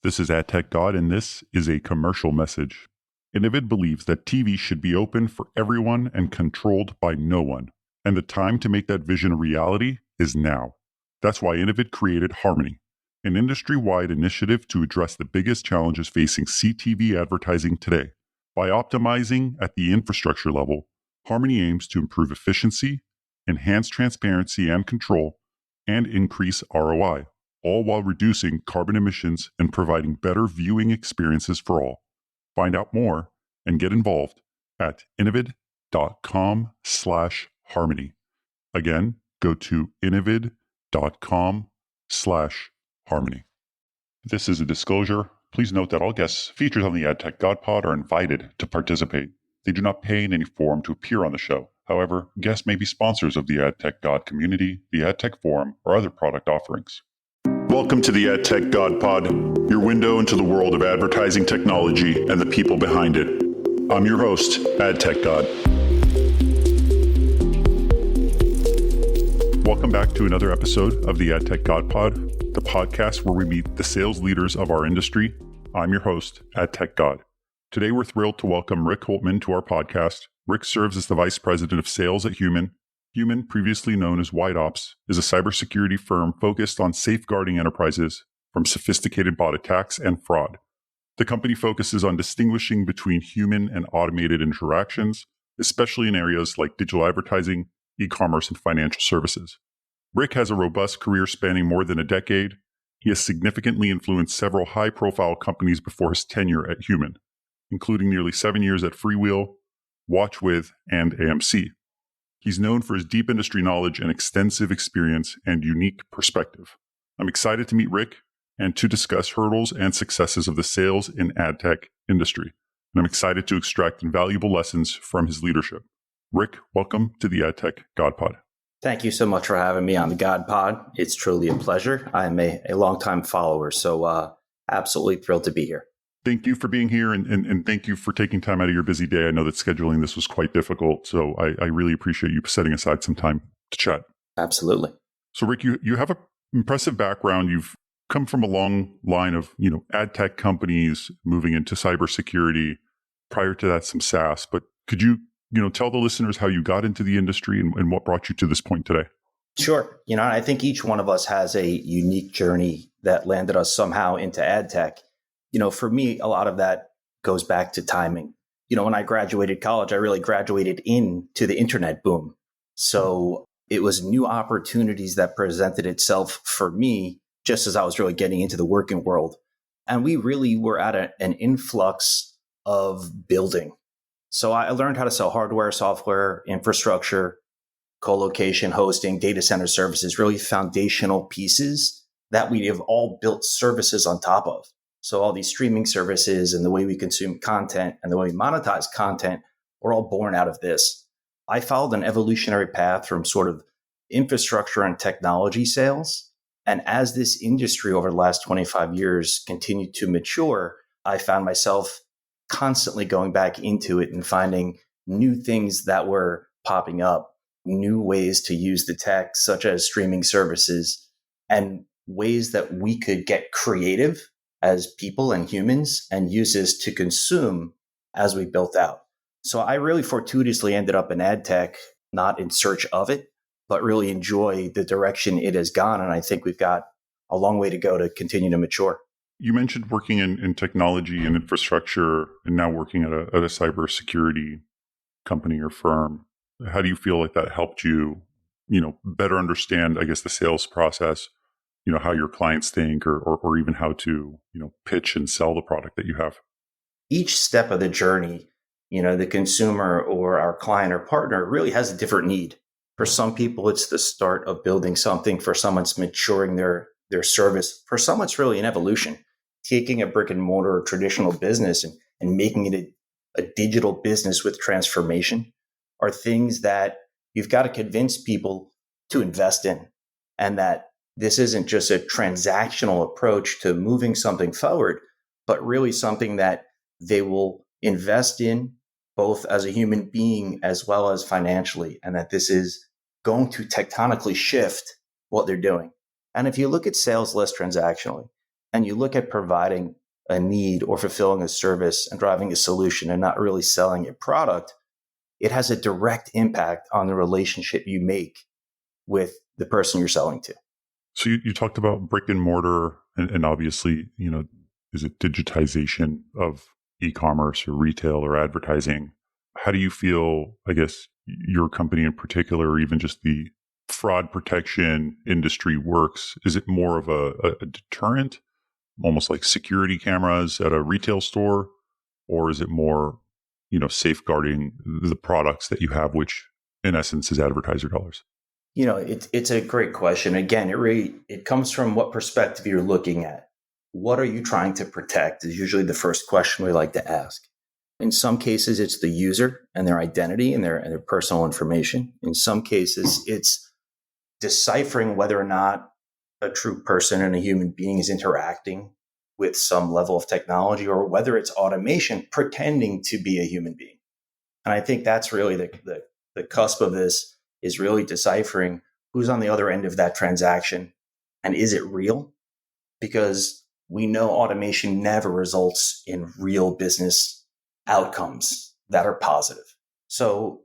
This is AdTechGod, and this is a commercial message. Innovid believes that TV should be open for everyone and controlled by no one. And the time to make that vision a reality is now. That's why Innovid created Harmony, an industry-wide initiative to address the biggest challenges facing CTV advertising today. By optimizing at the infrastructure level, Harmony aims to improve efficiency, enhance transparency and control, and increase ROI, all while reducing carbon emissions and providing better viewing experiences for all. Find out more and get involved at innovid.com/harmony. Again, go to innovid.com/harmony. This is a disclosure. Please note that all guests featured on the AdTechGod pod are invited to participate. They do not pay in any form to appear on the show. However, guests may be sponsors of the AdTechGod community, the AdTech Forum, or other product offerings. Welcome to the AdTechGod pod, your window into the world of advertising technology and the people behind it. I'm your host, AdTechGod. Welcome back to another episode of the AdTechGod pod, the podcast where we meet the sales leaders of our industry. I'm your host, AdTechGod. Today, we're thrilled to welcome Rick Holtman to our podcast. Rick serves as the Vice President of Sales at Human. Human, previously known as White Ops, is a cybersecurity firm focused on safeguarding enterprises from sophisticated bot attacks and fraud. The company focuses on distinguishing between human and automated interactions, especially in areas like digital advertising, e-commerce, and financial services. Rick has a robust career spanning more than a decade. He has significantly influenced several high-profile companies before his tenure at Human, including nearly 7 years at Freewheel, Watchwith, and AMC. He's known for his deep industry knowledge and extensive experience and unique perspective. I'm excited to meet Rick and to discuss hurdles and successes of the sales and ad tech industry. And I'm excited to extract invaluable lessons from his leadership. Rick, welcome to the AdTechGod pod. Thank you so much for having me on the God pod. It's truly a pleasure. I'm a longtime follower, so absolutely thrilled to be here. Thank you for being here, and thank you for taking time out of your busy day. I know that scheduling this was quite difficult, so I really appreciate you setting aside some time to chat. Absolutely. So, Rick, you have an impressive background. You've come from a long line of ad tech companies moving into cybersecurity. Prior to that, some SaaS. But could you tell the listeners how you got into the industry and what brought you to this point today? Sure. I think each one of us has a unique journey that landed us somehow into ad tech. For me, a lot of that goes back to timing. When I graduated college, I really graduated into the internet boom. So it was new opportunities that presented itself for me just as I was really getting into the working world. And we really were at an influx of building. So I learned how to sell hardware, software, infrastructure, co-location, hosting, data center services, really foundational pieces that we have all built services on top of. So all these streaming services and the way we consume content and the way we monetize content were all born out of this. I followed an evolutionary path from sort of infrastructure and technology sales. And as this industry over the last 25 years continued to mature, I found myself constantly going back into it and finding new things that were popping up, new ways to use the tech, such as streaming services, and ways that we could get creative as people and humans and use this to consume as we built out. So I really fortuitously ended up in ad tech, not in search of it, but really enjoy the direction it has gone. And I think we've got a long way to go to continue to mature. You mentioned working in technology and infrastructure and now working at a cybersecurity company or firm. How do you feel like that helped you, better understand, I guess, the sales process, how your clients think or even how to, pitch and sell the product that you have? Each step of the journey, the consumer or our client or partner really has a different need. For some people, it's the start of building something. For some, it's maturing their service. For some, it's really an evolution, taking a brick and mortar or traditional business and making it a digital business with transformation are things that you've got to convince people to invest in, and that this isn't just a transactional approach to moving something forward, but really something that they will invest in both as a human being as well as financially, and that this is going to tectonically shift what they're doing. And if you look at sales less transactionally, and you look at providing a need or fulfilling a service and driving a solution and not really selling a product, it has a direct impact on the relationship you make with the person you're selling to. So you talked about brick and mortar and obviously, is it digitization of e-commerce or retail or advertising? How do you feel, I guess, your company in particular, or even just the fraud protection industry works? Is it more of a deterrent, almost like security cameras at a retail store? Or is it more, safeguarding the products that you have, which in essence is advertiser dollars? It's a great question. Again, it comes from what perspective you're looking at. What are you trying to protect is usually the first question we like to ask. In some cases, it's the user and their identity and their personal information. In some cases, it's deciphering whether or not a true person and a human being is interacting with some level of technology, or whether it's automation pretending to be a human being. And I think that's really the cusp of this, is really deciphering who's on the other end of that transaction and is it real? Because we know automation never results in real business outcomes that are positive. So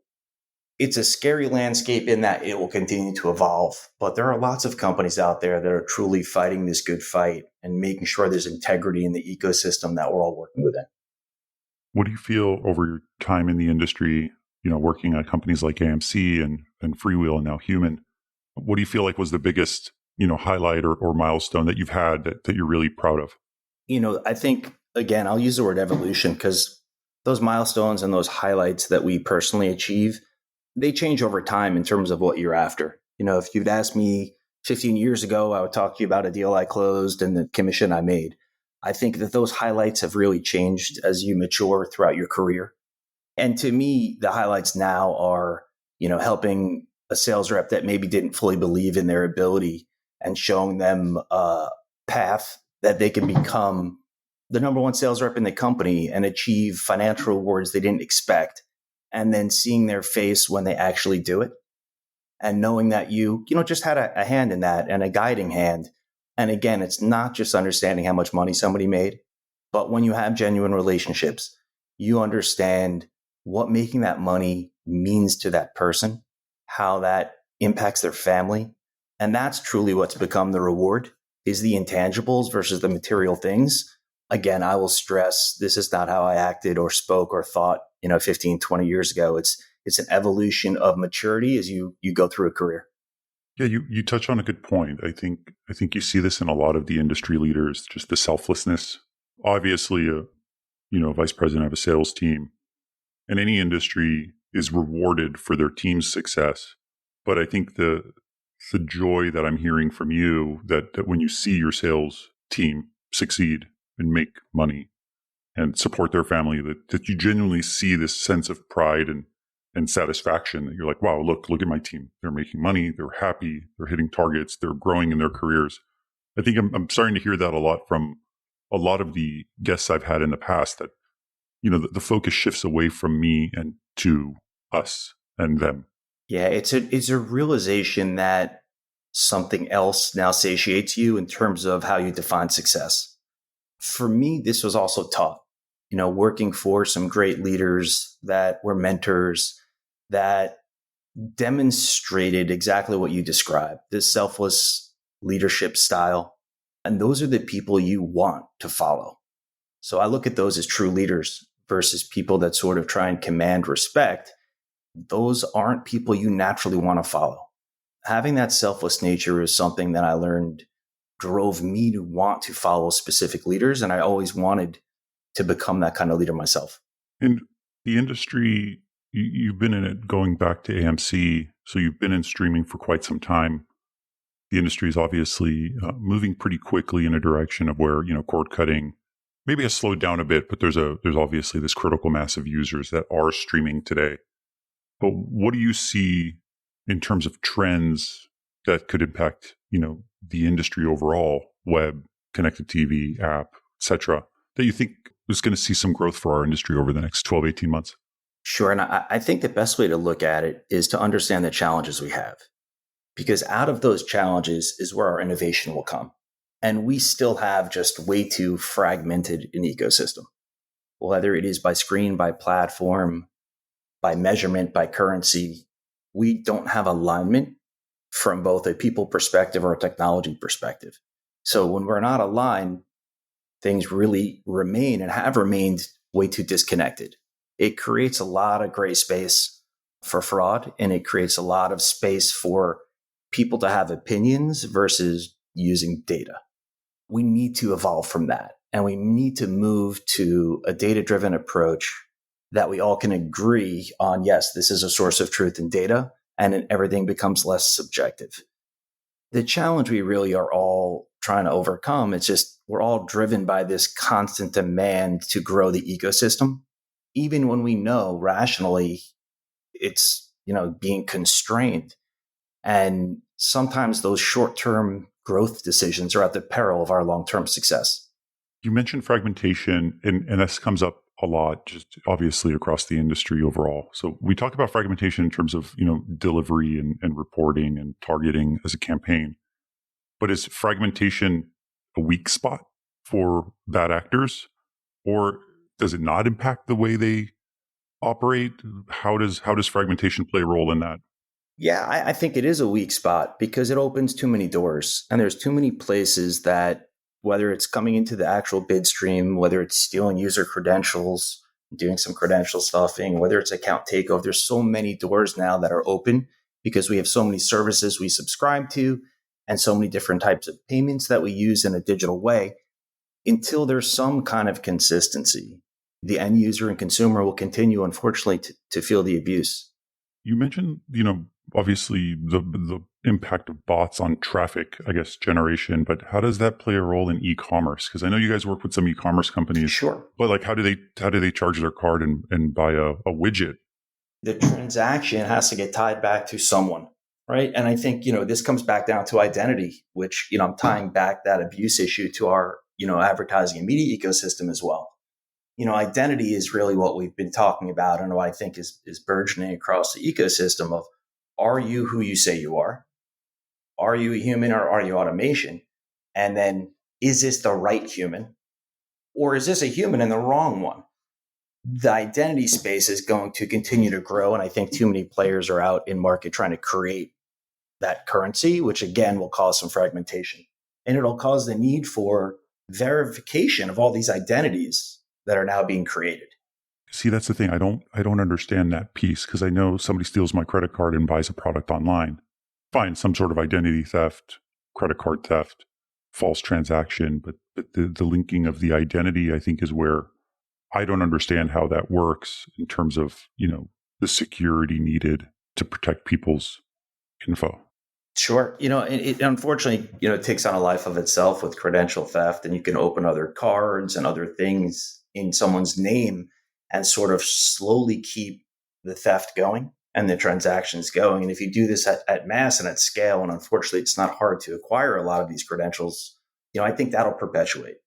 it's a scary landscape in that it will continue to evolve, but there are lots of companies out there that are truly fighting this good fight and making sure there's integrity in the ecosystem that we're all working within. What do you feel over your time in the industry, working at companies like AMC and Freewheel and now Human? What do you feel like was the biggest, highlight or milestone that you've had that you're really proud of? I think, again, I'll use the word evolution because those milestones and those highlights that we personally achieve, they change over time in terms of what you're after. If you'd asked me 15 years ago, I would talk to you about a deal I closed and the commission I made. I think that those highlights have really changed as you mature throughout your career. And to me, the highlights now are, helping a sales rep that maybe didn't fully believe in their ability and showing them a path that they can become the number one sales rep in the company and achieve financial rewards they didn't expect. And then seeing their face when they actually do it and knowing that you just had a hand in that and a guiding hand. And again, it's not just understanding how much money somebody made, but when you have genuine relationships, you understand what making that money means to that person, how that impacts their family. And that's truly what's become the reward, is the intangibles versus the material things. Again, I will stress, this is not how I acted or spoke or thought, 15, 20 years ago. It's an evolution of maturity as you go through a career. Yeah, you touch on a good point. I think you see this in a lot of the industry leaders, just the selflessness. Obviously, a vice president of a sales team in any industry is rewarded for their team's success. But I think the joy that I'm hearing from you, that when you see your sales team succeed and make money and support their family, that you genuinely see this sense of pride and satisfaction, that you're like, wow, look at my team. They're making money. They're happy. They're hitting targets. They're growing in their careers. I think I'm starting to hear that a lot from a lot of the guests I've had in the past, that, the focus shifts away from me and to us and them. Yeah, it's a realization that something else now satiates you in terms of how you define success. For me, this was also taught, working for some great leaders that were mentors that demonstrated exactly what you described, this selfless leadership style. And those are the people you want to follow. So I look at those as true leaders versus people that sort of try and command respect. Those aren't people you naturally want to follow. Having that selfless nature is something that I learned drove me to want to follow specific leaders. And I always wanted to become that kind of leader myself. And the industry, you've been in it going back to AMC. So you've been in streaming for quite some time. The industry is obviously moving pretty quickly in a direction of where, cord cutting maybe has slowed down a bit, but there's obviously this critical mass of users that are streaming today. But what do you see in terms of trends that could impact, the industry overall, web, connected TV, app, et cetera, that you think is going to see some growth for our industry over the next 12, 18 months? Sure. And I think the best way to look at it is to understand the challenges we have, because out of those challenges is where our innovation will come. And we still have just way too fragmented an ecosystem, whether it is by screen, by platform, by measurement, by currency. We don't have alignment from both a people perspective or a technology perspective. So when we're not aligned, things really remain and have remained way too disconnected. It creates a lot of gray space for fraud, and it creates a lot of space for people to have opinions versus using data. We need to evolve from that, and we need to move to a data-driven approach that we all can agree on. Yes, this is a source of truth in data, and everything becomes less subjective. The challenge we really are all trying to overcome, it's just we're all driven by this constant demand to grow the ecosystem, even when we know rationally it's, being constrained. And sometimes those short-term growth decisions are at the peril of our long-term success. You mentioned fragmentation, and this comes up a lot, just obviously across the industry overall. So we talk about fragmentation in terms of, delivery and reporting and targeting as a campaign. But is fragmentation a weak spot for bad actors, or does it not impact the way they operate? How does fragmentation play a role in that? Yeah, I think it is a weak spot because it opens too many doors, and there's too many places that, whether it's coming into the actual bid stream, whether it's stealing user credentials, doing some credential stuffing, whether it's account takeover, there's so many doors now that are open because we have so many services we subscribe to and so many different types of payments that we use in a digital way. Until there's some kind of consistency, the end user and consumer will continue, unfortunately, to feel the abuse. You mentioned, obviously the impact of bots on traffic, I guess, generation, but how does that play a role in e-commerce? Because I know you guys work with some e-commerce companies. Sure. But how do they charge their card and buy a widget? The transaction has to get tied back to someone, right? And I think, this comes back down to identity, which, I'm tying back that abuse issue to our, advertising and media ecosystem as well. Identity is really what we've been talking about and what I think is burgeoning across the ecosystem of, are you who you say you are? Are you a human or are you automation? And then, is this the right human? Or is this a human and the wrong one? The identity space is going to continue to grow. And I think too many players are out in market trying to create that currency, which again will cause some fragmentation. And it'll cause the need for verification of all these identities that are now being created. See, that's the thing. I don't understand that piece, because I know somebody steals my credit card and buys a product online. Fine, some sort of identity theft, credit card theft, false transaction, but the linking of the identity, I think, is where I don't understand how that works in terms of, the security needed to protect people's info. Sure. It unfortunately, it takes on a life of itself with credential theft, and you can open other cards and other things in someone's name and sort of slowly keep the theft going and the transactions going. And if you do this at mass and at scale, and unfortunately, it's not hard to acquire a lot of these credentials, I think that'll perpetuate.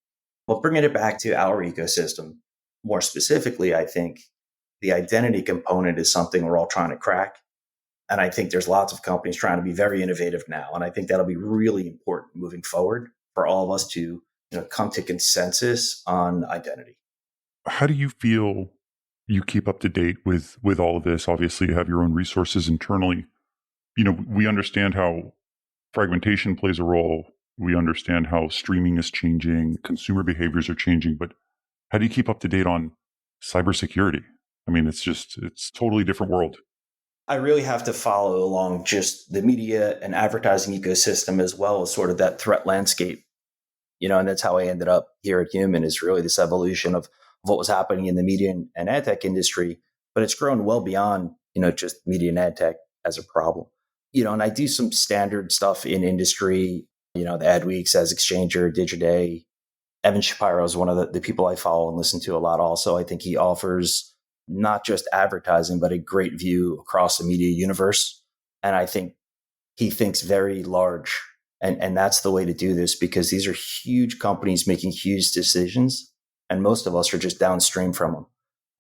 But bringing it back to our ecosystem, more specifically, I think the identity component is something we're all trying to crack. And I think there's lots of companies trying to be very innovative now. And I think that'll be really important moving forward for all of us to come to consensus on identity. How do you feel you keep up to date with all of this? Obviously, you have your own resources internally. We understand how fragmentation plays a role. We understand how streaming is changing, consumer behaviors are changing. But how do you keep up to date on cybersecurity? I mean, it's totally different world. I really have to follow along just the media and advertising ecosystem as well as sort of that threat landscape. And that's how I ended up here at Human, is really this evolution of what was happening in the media and ad tech industry, but it's grown well beyond, just media and ad tech as a problem. And I do some standard stuff in industry, the Adweeks, As Exchanger, Digiday. Evan Shapiro is one of the people I follow and listen to a lot also. I think he offers not just advertising, but a great view across the media universe. And I think he thinks very large. And that's the way to do this, because these are huge companies making huge decisions. And most of us are just downstream from them.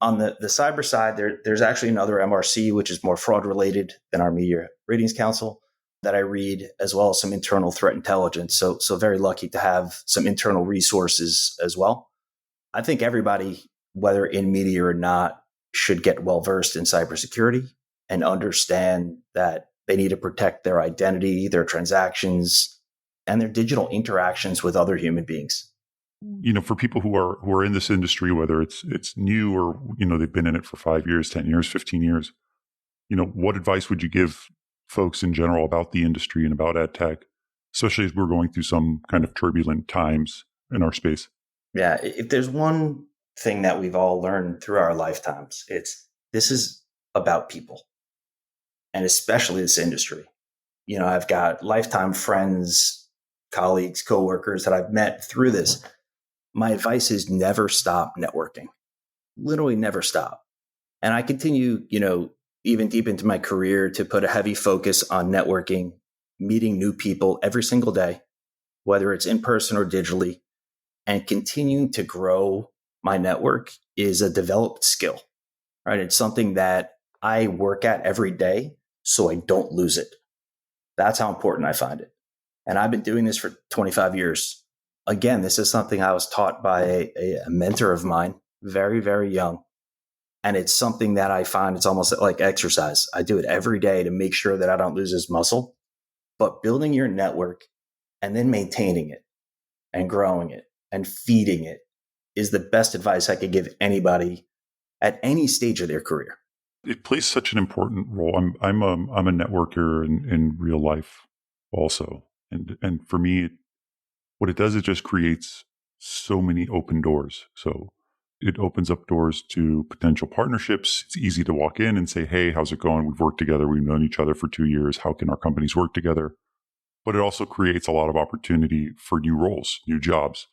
On the cyber side, there's actually another MRC, which is more fraud related than our Media Ratings Council. that I read, as well as some internal threat intelligence. So very lucky to have some internal resources as well. I think everybody, whether in media or not, should get well versed in cybersecurity and understand that they need to protect their identity, their transactions, and their digital interactions with other human beings. For people who are in this industry, whether it's new or, they've been in it for 5 years, 10 years, 15 years, what advice would you give folks in general about the industry and about ad tech, especially as we're going through some kind of turbulent times in our space? Yeah, if there's one thing that we've all learned through our lifetimes, this is about people, and especially this industry. I've got lifetime friends, colleagues, coworkers that I've met through this. My advice is never stop networking. Literally never stop. And I continue, even deep into my career to put a heavy focus on networking, meeting new people every single day, whether it's in person or digitally, and continuing to grow my network is a developed skill, right? It's something that I work at every day so I don't lose it. That's how important I find it. And I've been doing this for 25 years. Again, this is something I was taught by a mentor of mine, very, very young. And it's something that I find it's almost like exercise. I do it every day to make sure that I don't lose this muscle. But building your network and then maintaining it and growing it and feeding it is the best advice I could give anybody at any stage of their career. It plays such an important role. I'm a networker in real life also. And for me, what it does is just creates so many open doors. So it opens up doors to potential partnerships. It's easy to walk in and say, hey, how's it going? We've worked together. We've known each other for 2 years. How can our companies work together? But it also creates a lot of opportunity for new roles, new jobs.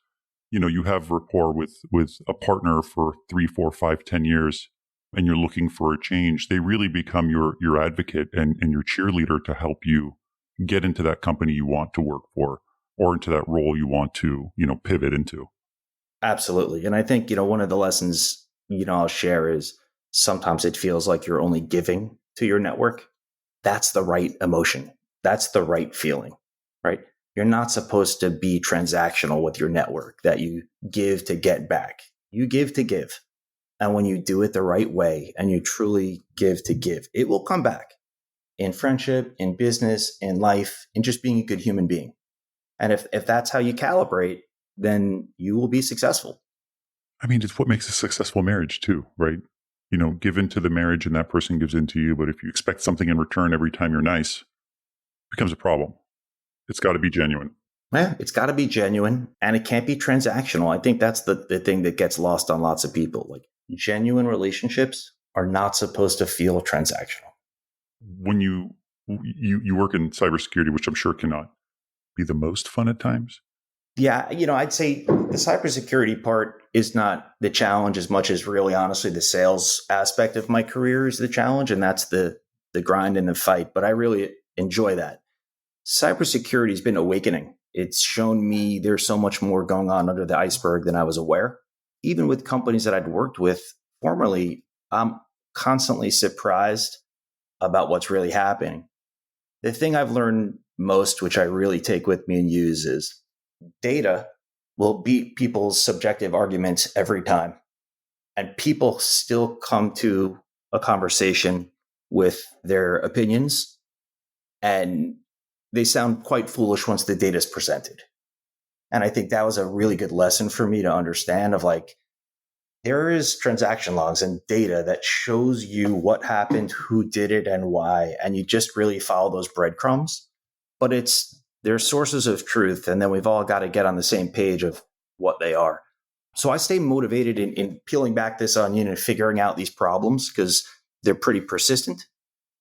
You have rapport with a partner for 3, 4, 5, 10 years, and you're looking for a change. They really become your advocate and your cheerleader to help you get into that company you want to work for or into that role you want to, pivot into. Absolutely. And I think, one of the lessons, I'll share is sometimes it feels like you're only giving to your network. That's the right emotion. That's the right feeling, right? You're not supposed to be transactional with your network, that you give to get back. You give to give. And when you do it the right way and you truly give to give, it will come back in friendship, in business, in life, in just being a good human being. And if that's how you calibrate, then you will be successful. I mean, it's what makes a successful marriage too, right? Give into the marriage and that person gives into you. But if you expect something in return every time you're nice, it becomes a problem. It's got to be genuine. Yeah, it's got to be genuine, and it can't be transactional. I think that's the thing that gets lost on lots of people. Like, genuine relationships are not supposed to feel transactional. When you work in cybersecurity, which I'm sure cannot be the most fun at times. Yeah, I'd say the cybersecurity part is not the challenge as much as really honestly the sales aspect of my career is the challenge, and that's the grind and the fight. But I really enjoy that. Cybersecurity has been awakening. It's shown me there's so much more going on under the iceberg than I was aware. Even with companies that I'd worked with formerly, I'm constantly surprised about what's really happening. The thing I've learned most, which I really take with me and use, is data will beat people's subjective arguments every time. And people still come to a conversation with their opinions, and they sound quite foolish once the data is presented. And I think that was a really good lesson for me to understand of like, there is transaction logs and data that shows you what happened, who did it, and why. And you just really follow those breadcrumbs. But they're sources of truth. And then we've all got to get on the same page of what they are. So I stay motivated in peeling back this onion and figuring out these problems because they're pretty persistent.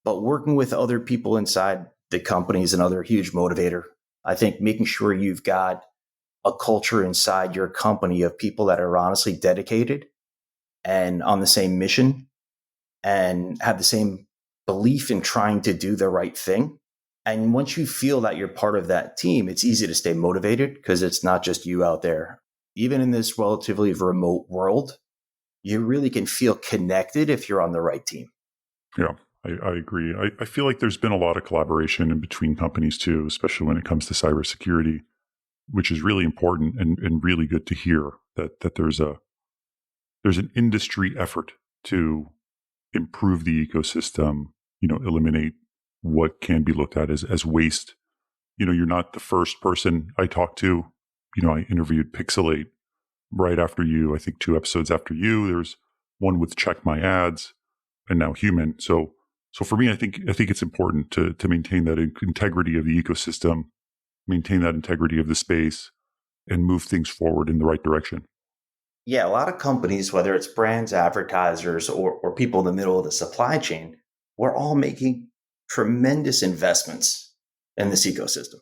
But working with other people inside the company is another huge motivator. I think making sure you've got a culture inside your company of people that are honestly dedicated and on the same mission and have the same belief in trying to do the right thing. And once you feel that you're part of that team, it's easy to stay motivated because it's not just you out there. Even in this relatively remote world, you really can feel connected if you're on the right team. Yeah. I agree. I feel like there's been a lot of collaboration in between companies too, especially when it comes to cybersecurity, which is really important and really good to hear that there's an industry effort to improve the ecosystem, eliminate what can be looked at as waste. You're not the first person I talked to. I interviewed Pixelate right after you, I think 2 episodes after you. There's one with Check My Ads and now Human. So for me, I think it's important to maintain that integrity of the ecosystem, maintain that integrity of the space, and move things forward in the right direction. Yeah, a lot of companies, whether it's brands, advertisers, or people in the middle of the supply chain, we're all making tremendous investments in this ecosystem.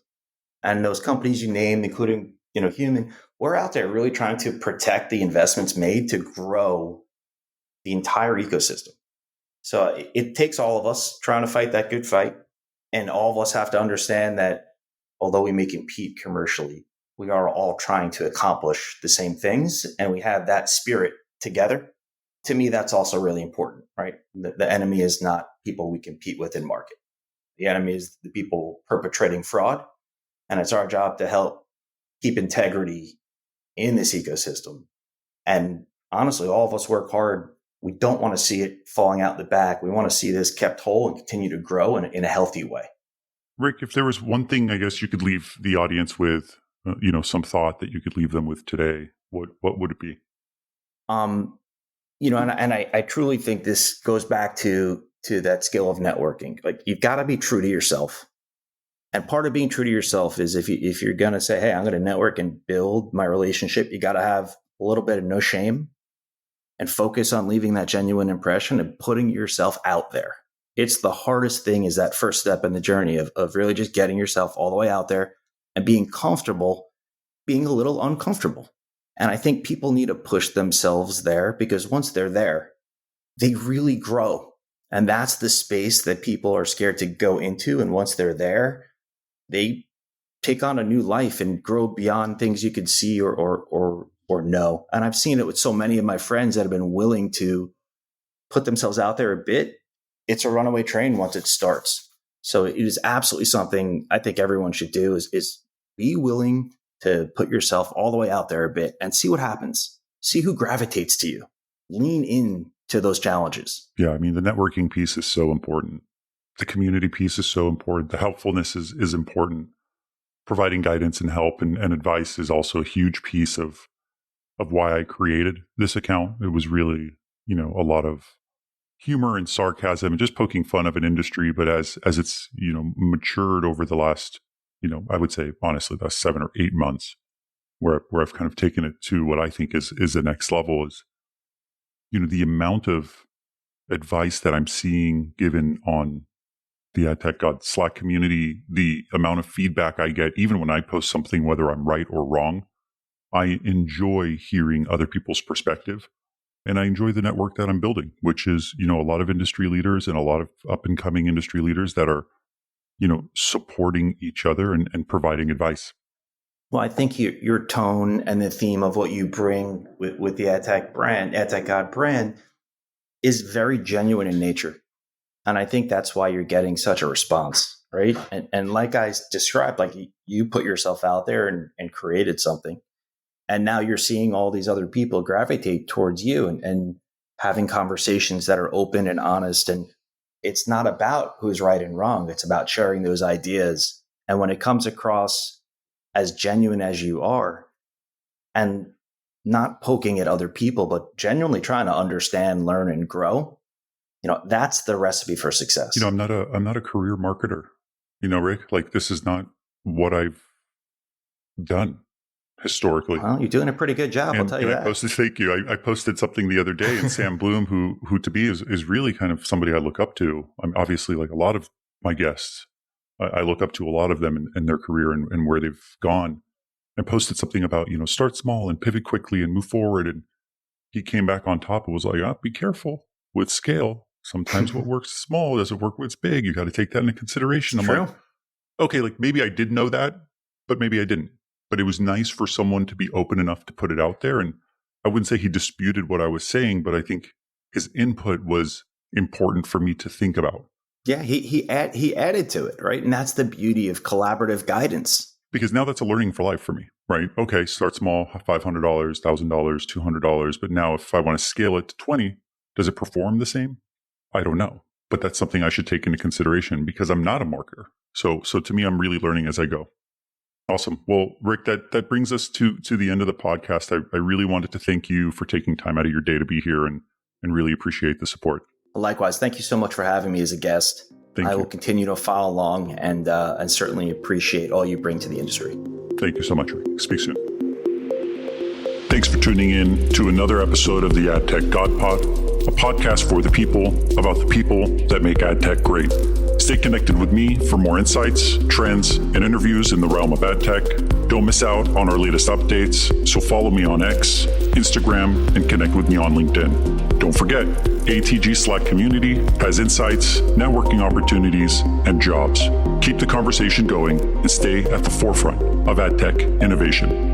And those companies you named, including Human, we're out there really trying to protect the investments made to grow the entire ecosystem. So it takes all of us trying to fight that good fight. And all of us have to understand that although we may compete commercially, we are all trying to accomplish the same things. And we have that spirit together. To me, that's also really important, right? The enemy is not people we compete with in market. The enemy is the people perpetrating fraud. And it's our job to help keep integrity in this ecosystem. And honestly, all of us work hard. We don't want to see it falling out the back. We want to see this kept whole and continue to grow in a healthy way. Rick, if there was one thing I guess you could leave the audience with, some thought that you could leave them with today, what would it be? And I truly think this goes back to that skill of networking. Like, you've got to be true to yourself. And part of being true to yourself is if you're going to say, hey, I'm going to network and build my relationship, you got to have a little bit of no shame and focus on leaving that genuine impression and putting yourself out there. It's the hardest thing, is that first step in the journey of really just getting yourself all the way out there and being comfortable, being a little uncomfortable. And I think people need to push themselves there, because once they're there, they really grow. And that's the space that people are scared to go into. And once they're there, they take on a new life and grow beyond things you could see or know. And I've seen it with so many of my friends that have been willing to put themselves out there a bit. It's a runaway train once it starts. So it is absolutely something I think everyone should do is be willing to put yourself all the way out there a bit and see what happens. See who gravitates to you. Lean in to those challenges. Yeah, I mean, the networking piece is so important. The community piece is so important. The helpfulness is important. Providing guidance and help and advice is also a huge piece of why I created this account. It was really, a lot of humor and sarcasm and just poking fun of an industry. But as it's, matured over the last, I would say, honestly, the last 7 or 8 months, where I've kind of taken it to what I think is the next level is, the amount of advice that I'm seeing given on the AdTechGod Slack community, the amount of feedback I get, even when I post something, whether I'm right or wrong, I enjoy hearing other people's perspective. And I enjoy the network that I'm building, which is, a lot of industry leaders and a lot of up and coming industry leaders that are, supporting each other and providing advice. Well, I think your tone and the theme of what you bring with the AdTechGod brand is very genuine in nature. And I think that's why you're getting such a response, right? And like I described, like you put yourself out there and created something. And now you're seeing all these other people gravitate towards you and having conversations that are open and honest. And it's not about who's right and wrong. It's about sharing those ideas. And when it comes across as genuine as you are, and not poking at other people, but genuinely trying to understand, learn, and grow, that's the recipe for success. I'm not a career marketer, Rick. Like, this is not what I've done historically. Well, you're doing a pretty good job, I'll tell you that. Thank you. I posted something the other day, and Sam Bloom, who to me is really kind of somebody I look up to. I'm obviously, like a lot of my guests, I look up to a lot of them in their career and where they've gone. I posted something about, start small and pivot quickly and move forward. And he came back on top and was like, be careful with scale. Sometimes what works small doesn't work when it's big. You got to take that into consideration. I'm like, okay, like maybe I did know that, but maybe I didn't. But it was nice for someone to be open enough to put it out there. And I wouldn't say he disputed what I was saying, but I think his input was important for me to think about. Yeah, he added to it, right? And that's the beauty of collaborative guidance. Because now that's a learning for life for me, right? Okay, start small, $500, $1,000, $200. But now if I want to scale it to 20, does it perform the same? I don't know. But that's something I should take into consideration because I'm not a marketer. So to me, I'm really learning as I go. Awesome. Well, Rick, that brings us to the end of the podcast. I really wanted to thank you for taking time out of your day to be here and really appreciate the support. Likewise. Thank you so much for having me as a guest. I will continue to follow along and certainly appreciate all you bring to the industry. Thank you so much, Rick. Speak soon. Thanks for tuning in to another episode of the AdTechGod Pod, a podcast for the people about the people that make AdTech great. Stay connected with me for more insights, trends, and interviews in the realm of AdTech. Don't miss out on our latest updates, so follow me on X, Instagram, and connect with me on LinkedIn. Don't forget, ATG Slack community has insights, networking opportunities, and jobs. Keep the conversation going and stay at the forefront of AdTech innovation.